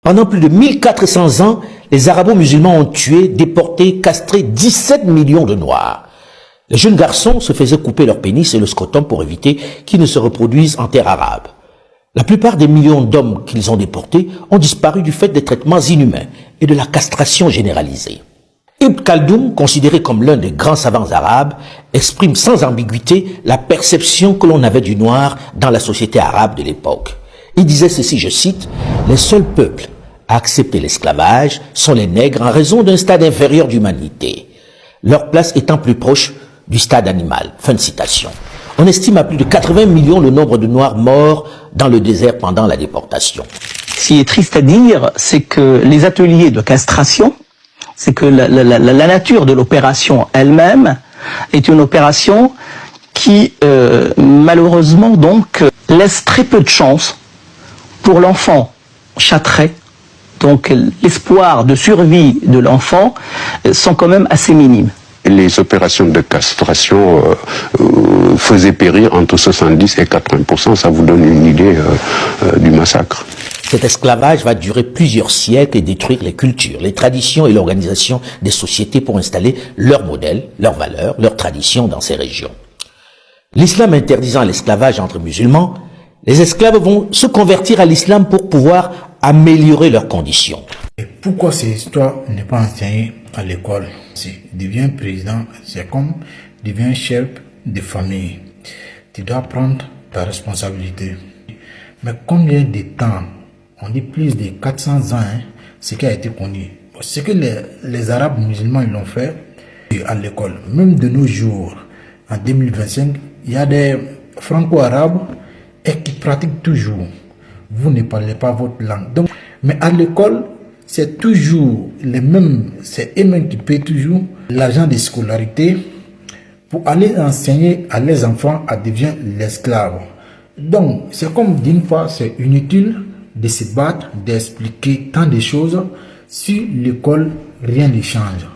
Pendant plus de 1400 ans, les arabo-musulmans ont tué, déporté, castré 17 millions de Noirs. Les jeunes garçons se faisaient couper leur pénis et le scrotum pour éviter qu'ils ne se reproduisent en terre arabe. La plupart des millions d'hommes qu'ils ont déportés ont disparu du fait des traitements inhumains et de la castration généralisée. Ibn Khaldoun, considéré comme l'un des grands savants arabes, exprime sans ambiguïté la perception que l'on avait du noir dans la société arabe de l'époque. Il disait ceci, je cite, « Les seuls peuples à accepter l'esclavage sont les nègres en raison d'un stade inférieur d'humanité, leur place étant plus proche du stade animal. » Fin de citation. On estime à plus de 80 millions le nombre de Noirs morts dans le désert pendant la déportation. Ce qui est triste à dire, c'est que les ateliers de castration, c'est que la nature de l'opération elle-même est une opération qui, malheureusement, donc, laisse très peu de chance pour l'enfant châtré. Donc, l'espoir de survie de l'enfant sont quand même assez minimes. Les opérations de castration faisaient périr entre 70 et 80%. Ça vous donne une idée du massacre. Cet esclavage va durer plusieurs siècles et détruire les cultures, les traditions et l'organisation des sociétés pour installer leurs modèles, leurs valeurs, leurs traditions dans ces régions. L'islam interdisant l'esclavage entre musulmans, les esclaves vont se convertir à l'islam pour pouvoir améliorer leurs conditions. Et pourquoi ces histoires n'est pas enseignées à l'école? Deviens président, c'est comme deviens chef de famille. Tu dois prendre ta responsabilité. Mais combien de temps? On dit plus de 400 ans, ce qui a été connu. Ce que les Arabes musulmans ils l'ont fait à l'école. Même de nos jours, en 2025, il y a des franco-arabes et qui pratiquent toujours. Vous ne parlez pas votre langue. Donc, mais à l'école, c'est toujours les mêmes, c'est eux-mêmes qui payent toujours l'argent de scolarité pour aller enseigner à les enfants à devenir l'esclave. Donc, c'est comme d'une fois, c'est inutile de se battre, d'expliquer tant de choses. Sur l'école, rien ne change.